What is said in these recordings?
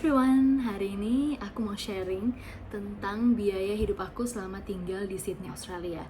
everyone, hari ini aku mau sharing tentang biaya hidup aku selama tinggal di Sydney, Australia.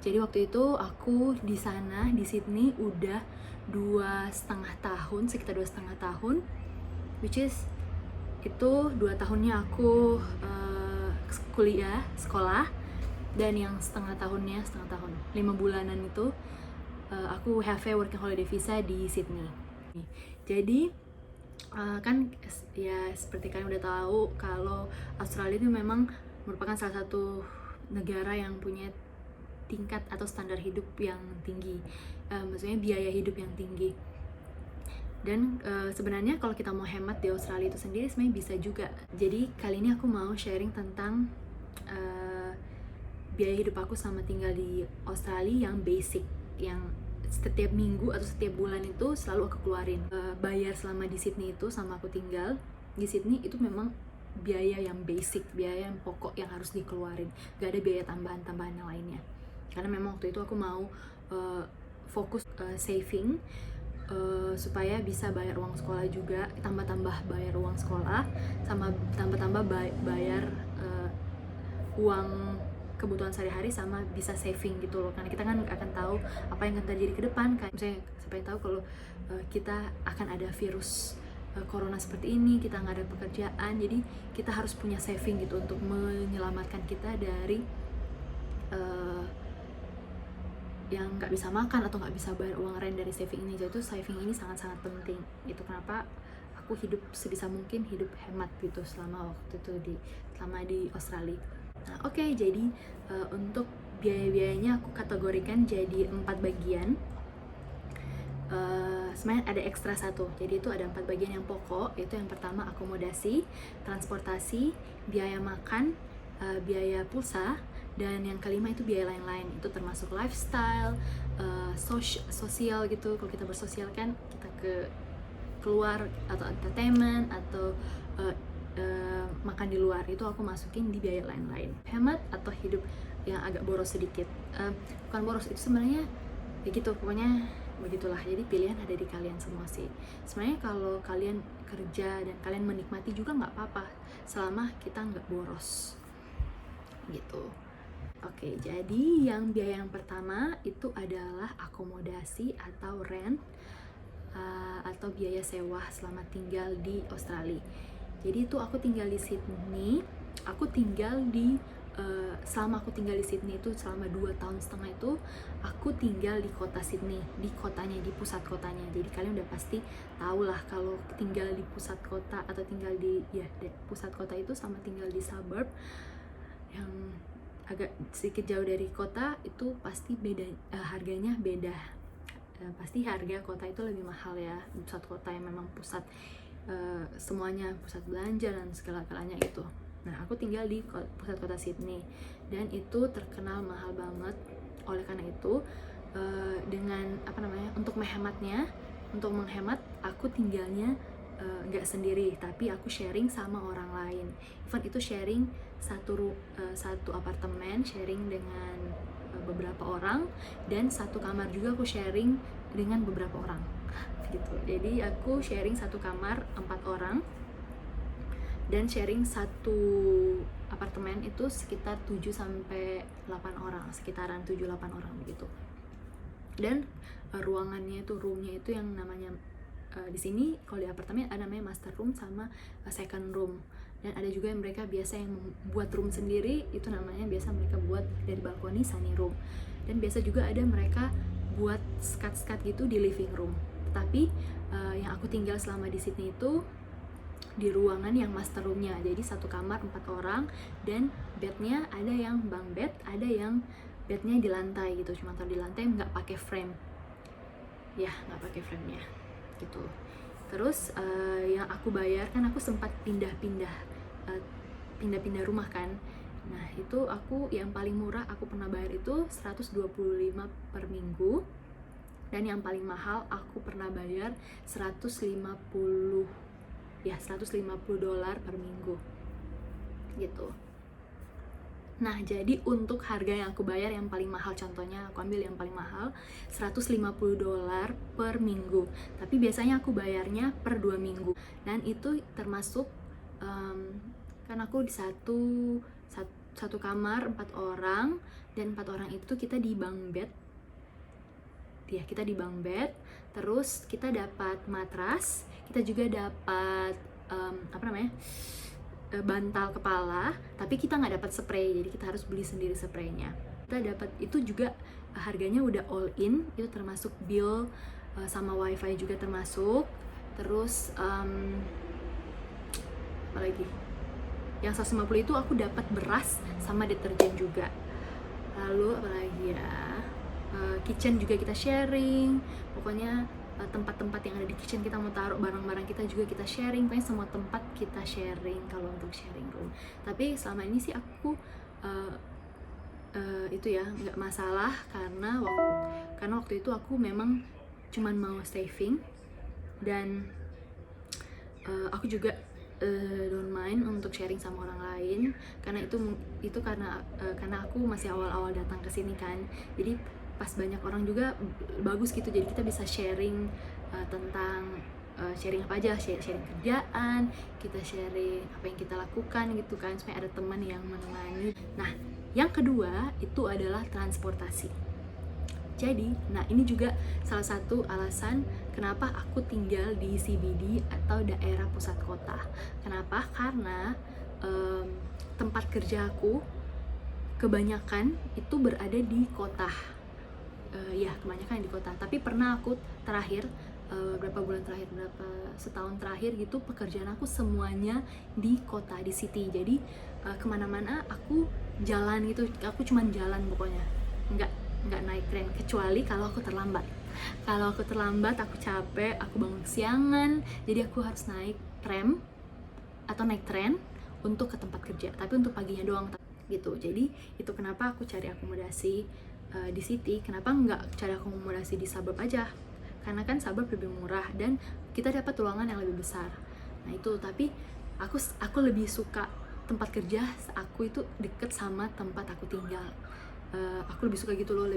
Jadi waktu itu aku di sana, di Sydney udah 2,5 tahun, sekitar 2,5 tahun, which is itu 2 tahunnya aku kuliah, sekolah, dan yang setengah tahun, 5 bulanan itu aku have a working holiday visa di Sydney. Jadi kan ya seperti kalian udah tahu kalau Australia itu memang merupakan salah satu negara yang punya tingkat atau standar hidup yang tinggi, maksudnya biaya hidup yang tinggi. Dan sebenarnya kalau kita mau hemat di Australia itu sendiri sebenarnya bisa juga. Jadi kali ini aku mau sharing tentang biaya hidup aku selama tinggal di Australia yang basic, yang setiap minggu atau setiap bulan itu selalu aku keluarin. Bayar selama di Sydney itu, sama aku tinggal di Sydney itu memang biaya yang basic, biaya yang pokok yang harus dikeluarin, gak ada biaya tambahan-tambahan yang lainnya. Karena memang waktu itu aku mau fokus saving, supaya bisa bayar uang sekolah juga, tambah-tambah bayar uang sekolah, sama tambah-tambah bayar uang kebutuhan sehari-hari, sama bisa saving gitu loh. Karena kita kan nggak akan tahu apa yang akan terjadi ke depan, kan misalnya siapa yang tahu kalau kita akan ada virus corona seperti ini, kita nggak ada pekerjaan, jadi kita harus punya saving gitu untuk menyelamatkan kita dari yang nggak bisa makan atau nggak bisa bayar uang rent dari saving ini. Jadi saving ini sangat-sangat penting. Itu kenapa aku hidup sebisa mungkin, hidup hemat gitu selama waktu itu selama di Australia. Nah, oke, jadi untuk biaya-biayanya aku kategorikan jadi 4 bagian. Sebenarnya ada ekstra satu, jadi itu ada 4 bagian yang pokok, yaitu yang pertama akomodasi, transportasi, biaya makan, biaya pulsa, dan yang kelima itu biaya lain-lain. Itu termasuk lifestyle, sosial gitu. Kalau kita bersosial kan kita keluar atau entertainment atau makan di luar, itu aku masukin di biaya lain-lain. Hemat atau hidup yang agak boros sedikit, bukan boros, itu sebenarnya ya gitu, pokoknya begitulah. Jadi pilihan ada di kalian semua sih. Sebenarnya kalau kalian kerja dan kalian menikmati juga nggak apa-apa, selama kita nggak boros gitu. Oke, jadi yang biaya yang pertama itu adalah akomodasi atau rent, atau biaya sewa selama tinggal di Australia. Jadi itu aku tinggal di Sydney, selama aku tinggal di Sydney itu selama 2 tahun setengah itu aku tinggal di kota Sydney, di kotanya, di pusat kotanya. Jadi kalian udah pasti tahu lah kalau tinggal di pusat kota atau tinggal di pusat kota itu sama tinggal di suburb yang agak sedikit jauh dari kota itu pasti beda, harganya beda. Pasti harga kota itu lebih mahal ya, pusat kota yang memang pusat semuanya, pusat belanja dan segala-galanya itu. Nah, aku tinggal di pusat kota Sydney dan itu terkenal mahal banget. Oleh karena itu dengan untuk menghemat aku tinggalnya nggak sendiri, tapi aku sharing sama orang lain. Even itu sharing satu apartemen, sharing dengan beberapa orang, dan satu kamar juga aku sharing dengan beberapa orang gitu. Jadi aku sharing satu kamar 4 orang dan sharing satu apartemen itu sekitar 7-8 orang, sekitaran 7-8 orang begitu. Dan ruangannya itu, roomnya itu yang namanya di sini kalau di apartemen ada namanya master room sama second room, dan ada juga yang mereka biasa yang membuat room sendiri, itu namanya biasa mereka buat dari balkoni sunny room, dan biasa juga ada mereka buat skat-skat gitu di living room. Tapi yang aku tinggal selama di Sydney itu di ruangan yang master roomnya, jadi satu kamar 4 orang, dan bednya ada yang bunk bed, ada yang bednya di lantai gitu, cuma taruh di lantai, nggak pakai frame ya, nggak pakai frame-nya gitu. Terus yang aku bayar, kan aku sempat pindah-pindah rumah kan. Nah, itu aku yang paling murah aku pernah bayar itu 125 per minggu, dan yang paling mahal aku pernah bayar 150 $150 per minggu gitu. Nah, jadi untuk harga yang aku bayar yang paling mahal, contohnya aku ambil yang paling mahal $150 per minggu, tapi biasanya aku bayarnya per 2 minggu, dan itu termasuk kan aku di satu kamar 4 orang, dan 4 orang itu kita di bunk bed ya, kita di bunk bed. Terus kita dapat matras, kita juga dapat bantal kepala, tapi kita nggak dapat spray, jadi kita harus beli sendiri spraynya. Kita dapat itu juga harganya udah all in, itu termasuk bill sama wifi juga termasuk. Terus apa lagi? Yang 150 itu aku dapat beras sama deterjen juga. Lalu apa lagi ya? Kitchen juga kita sharing. Pokoknya tempat-tempat yang ada di kitchen kita mau taruh barang-barang kita juga kita sharing. Pokoknya semua tempat kita sharing kalau untuk sharing room. Tapi selama ini sih aku itu ya nggak masalah, karena waktu itu aku memang cuman mau saving, dan aku juga don't mind untuk sharing sama orang lain, karena itu karena aku masih awal-awal datang ke sini kan. Jadi pas banyak orang juga bagus gitu, jadi kita bisa sharing tentang sharing apa aja, sharing kerjaan, kita sharing apa yang kita lakukan gitu kan, supaya ada teman yang menemani. Nah, yang kedua itu adalah transportasi. Jadi, nah ini juga salah satu alasan kenapa aku tinggal di CBD atau daerah pusat kota. Kenapa? Karena tempat kerja aku kebanyakan itu berada di kota. Ya, kebanyakan di kota. Tapi pernah aku terakhir berapa setahun terakhir gitu, pekerjaan aku semuanya di kota, di city. Jadi kemana-mana aku jalan gitu, aku cuman jalan pokoknya, nggak naik tren, kecuali kalau aku terlambat. Kalau aku terlambat, aku capek, aku bangun kesiangan, jadi aku harus naik tram atau naik tren untuk ke tempat kerja. Tapi untuk paginya doang gitu. Jadi itu kenapa aku cari akomodasi di city. Kenapa nggak cari akomodasi di suburb aja? Karena kan suburb lebih murah dan kita dapat ruangan yang lebih besar. Nah itu, tapi aku lebih suka tempat kerja aku itu deket sama tempat aku tinggal. Aku lebih suka gitu loh,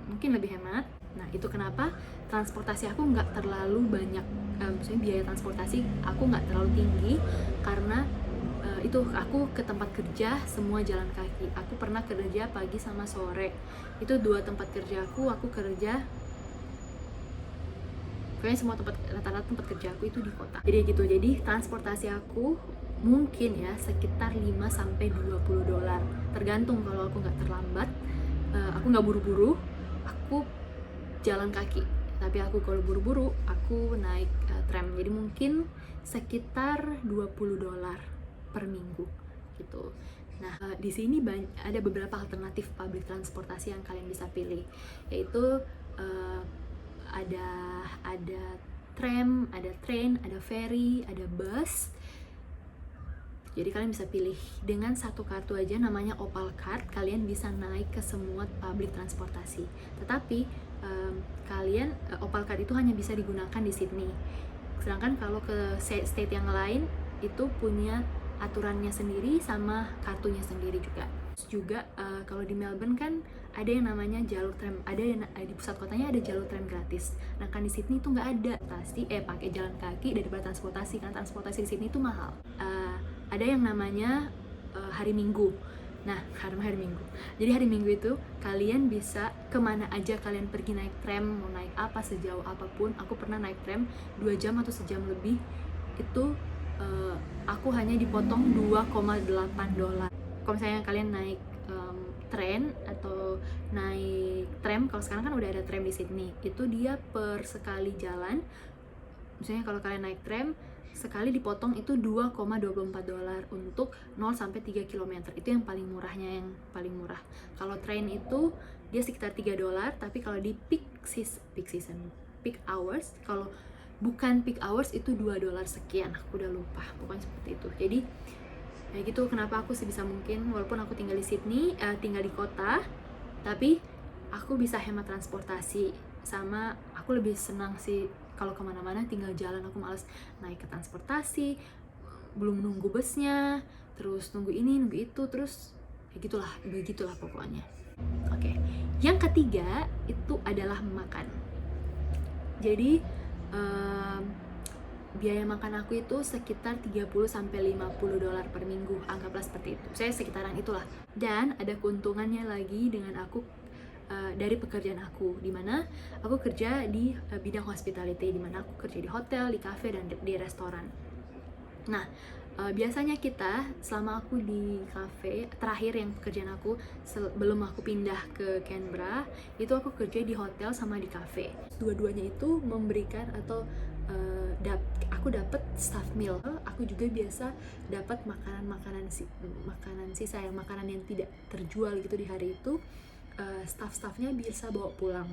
mungkin lebih hemat. Nah itu kenapa transportasi aku nggak terlalu banyak, misalnya biaya transportasi aku nggak terlalu tinggi, karena itu aku ke tempat kerja semua jalan kaki. Aku pernah kerja pagi sama sore, itu 2 tempat kerja aku kerja, pokoknya semua rata-rata tempat kerja aku itu di kota. Jadi gitu, jadi transportasi aku mungkin ya sekitar 5-20 dolar, tergantung. Kalau aku nggak terlambat, aku nggak buru-buru, aku jalan kaki. Tapi aku kalau buru-buru, aku naik tram. Jadi mungkin sekitar 20 dolar per minggu gitu. Nah, di sini ada beberapa alternatif public transportasi yang kalian bisa pilih, yaitu ada tram, ada train, ada ferry, ada bus. Jadi kalian bisa pilih dengan satu kartu aja, namanya Opal Card. Kalian bisa naik ke semua public transportasi. Tetapi Opal Card itu hanya bisa digunakan di Sydney. Sedangkan kalau ke state yang lain itu punya aturannya sendiri sama kartunya sendiri juga. Terus juga kalau di Melbourne kan ada yang namanya jalur tram, di pusat kotanya ada jalur tram gratis. Nah kan di Sydney itu nggak ada. Pakai jalan kaki daripada transportasi, karena transportasi di Sydney itu mahal. Ada yang namanya hari Minggu. Nah, hari Minggu. Jadi hari Minggu itu kalian bisa kemana aja kalian pergi naik tram, mau naik apa, sejauh apapun. Aku pernah naik tram 2 jam atau sejam lebih. Itu aku hanya dipotong 2,8 dolar. Kalau misalnya kalian naik tren atau naik tram, kalau sekarang kan udah ada tram di Sydney, itu dia per sekali jalan. Misalnya kalau kalian naik tram, sekali dipotong itu 2,24 dolar untuk 0-3 km. Itu yang paling murahnya, yang paling murah. Kalau train itu dia sekitar 3 dolar, tapi kalau di peak hours, kalau bukan peak hours itu 2 dolar sekian, aku udah lupa, pokoknya seperti itu. Jadi ya gitu, kenapa aku sebisa mungkin, walaupun aku tinggal di Sydney, tinggal di kota, tapi aku bisa hemat transportasi. Sama aku lebih senang sih kalau kemana-mana tinggal jalan. Aku males naik ke transportasi, belum nunggu busnya, terus nunggu ini nunggu itu, terus ya begitulah pokoknya. Oke. Yang ketiga itu adalah makan. Jadi biaya makan aku itu sekitar 30-50 dolar per minggu, anggaplah seperti itu. Saya sekitaran itulah. Dan ada keuntungannya lagi dengan aku dari pekerjaan aku, dimana aku kerja di bidang hospitality, dimana aku kerja di hotel, di cafe, dan di restoran. Nah, biasanya kita selama aku di cafe, terakhir yang pekerjaan aku sebelum aku pindah ke Canberra, itu aku kerja di hotel sama di cafe. Dua-duanya itu memberikan atau aku dapat staff meal. Aku juga biasa dapat makanan sisa, yang makanan yang tidak terjual gitu di hari itu. Staff-staffnya bisa bawa pulang.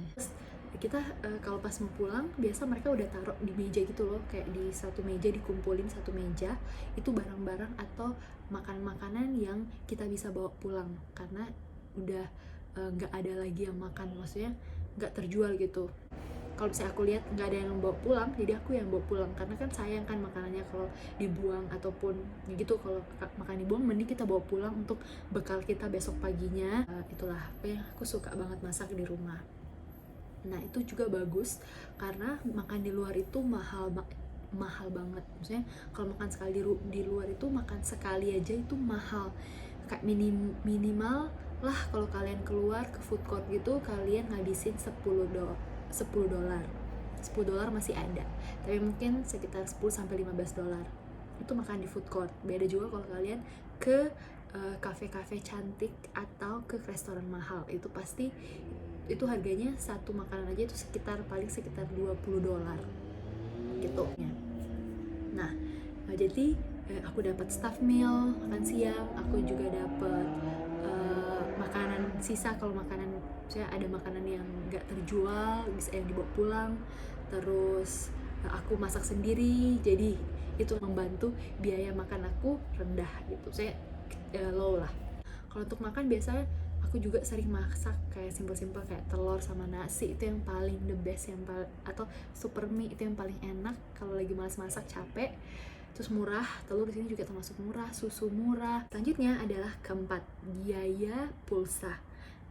Kita kalau pas mau pulang, biasa mereka udah taruh di meja gitu loh, kayak di satu meja, dikumpulin satu meja, itu barang-barang atau makanan-makanan yang kita bisa bawa pulang, karena udah nggak ada lagi yang makan, maksudnya nggak terjual gitu. Kalau misalnya aku lihat nggak ada yang bawa pulang, jadi aku yang bawa pulang, karena kan sayang kan makanannya kalau dibuang ataupun gitu. Kalau makan dibuang, mending kita bawa pulang untuk bekal kita besok paginya. Itulah aku suka banget masak di rumah. Nah, itu juga bagus karena makan di luar itu mahal banget. Maksudnya kalau makan sekali di luar itu, makan sekali aja itu mahal. Kayak minimal lah kalau kalian keluar ke food court gitu, kalian ngabisin 10 dolar. 10 dolar masih ada. Tapi mungkin sekitar 10-15 dolar. Itu makan di food court. Beda juga kalau kalian ke kafe-kafe cantik atau ke restoran mahal. Itu pasti itu harganya satu makanan aja itu paling sekitar 20 dolar gitu. Nah, jadi aku dapat staff meal, makan siang, aku juga dapat makanan sisa. Kalau makanan, saya ada makanan yang nggak terjual, bisa yang dibawa pulang. Terus aku masak sendiri, jadi itu membantu biaya makan aku rendah gitu. Saya low lah. Kalau untuk makan biasanya aku juga sering masak kayak simpel-simpel, kayak telur sama nasi, itu yang paling the best, atau super mie, itu yang paling enak kalau lagi malas masak, capek. Terus murah, telur di sini juga termasuk murah, susu murah. Selanjutnya adalah keempat, biaya pulsa.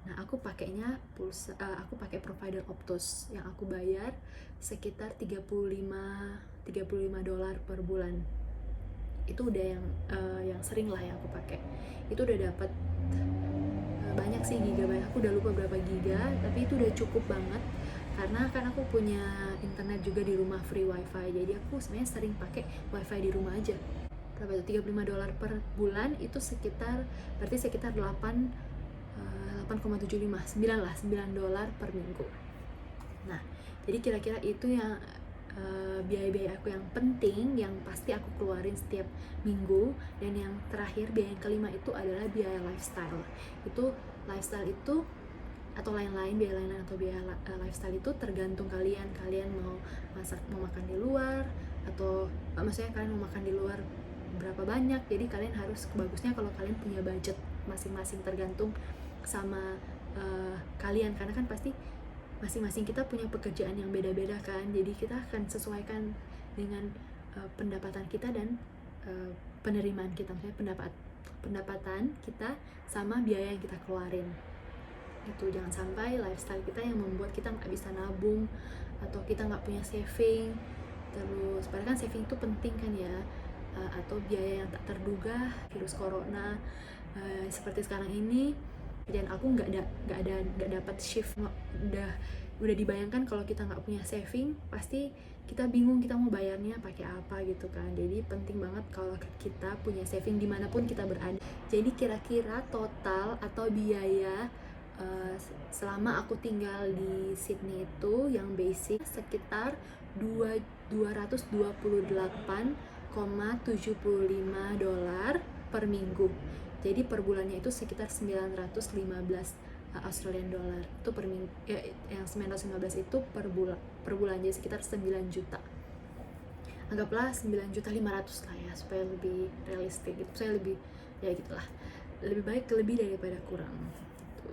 Nah, aku pakainya pulsa, aku pakai provider Optus yang aku bayar sekitar 35 dolar per bulan. Itu udah yang sering lah yang aku pakai. Itu udah dapat banyak sih gigabyte, aku udah lupa berapa giga, tapi itu udah cukup banget karena kan aku punya internet juga di rumah, free wifi, jadi aku sebenarnya sering pakai wifi di rumah aja. Berapa itu? 35 dolar per bulan, itu berarti sekitar 8,75, 9 dolar per minggu. Nah, jadi kira-kira itu yang biaya-biaya aku yang penting, yang pasti aku keluarin setiap minggu. Dan yang terakhir, biaya yang kelima itu adalah biaya lifestyle. Itu lifestyle itu atau biaya lain atau biaya lifestyle itu tergantung kalian mau makan di luar, atau maksudnya kalian mau makan di luar berapa banyak. Jadi kalian harus, bagusnya kalau kalian punya budget masing-masing, tergantung sama kalian, karena kan pasti masing-masing kita punya pekerjaan yang beda-beda kan, jadi kita akan sesuaikan dengan pendapatan kita dan penerimaan kita, misalnya pendapatan kita sama biaya yang kita keluarin. Itu jangan sampai lifestyle kita yang membuat kita nggak bisa nabung atau kita nggak punya saving. Terus padahal kan saving itu penting kan ya, atau biaya yang tak terduga, virus corona seperti sekarang ini. Dan aku nggak dapat shift. Udah dibayangkan kalau kita nggak punya saving, pasti kita bingung kita mau bayarnya pakai apa gitu kan. Jadi penting banget kalau kita punya saving dimanapun kita berada. Jadi kira-kira total atau biaya selama aku tinggal di Sydney itu yang basic sekitar 228,75 dolar per minggu. Jadi per bulannya itu sekitar 915 Australian dollar. Itu per minggu, yang 915 itu per bulan, jadi sekitar 9 juta. Anggaplah 9.500.000 lah ya, supaya lebih realistik gitu. Saya lebih, ya gitulah. Lebih baik lebih daripada kurang.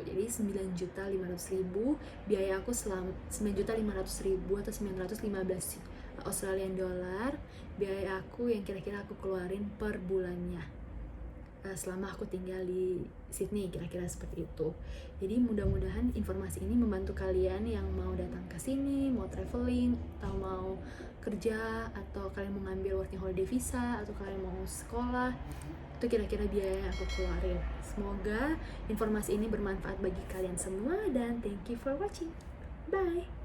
Jadi 9.500.000 biaya aku selama 9.500.000 atau 915 Australian dollar biaya aku yang kira-kira aku keluarin per bulannya. selama aku tinggal di Sydney, kira-kira seperti itu. Jadi mudah-mudahan informasi ini membantu kalian yang mau datang ke sini, mau traveling, atau mau kerja, atau kalian mau ngambil working holiday visa, atau kalian mau sekolah. Itu kira-kira biaya yang aku keluarin. Semoga informasi ini bermanfaat bagi kalian semua, dan thank you for watching. Bye!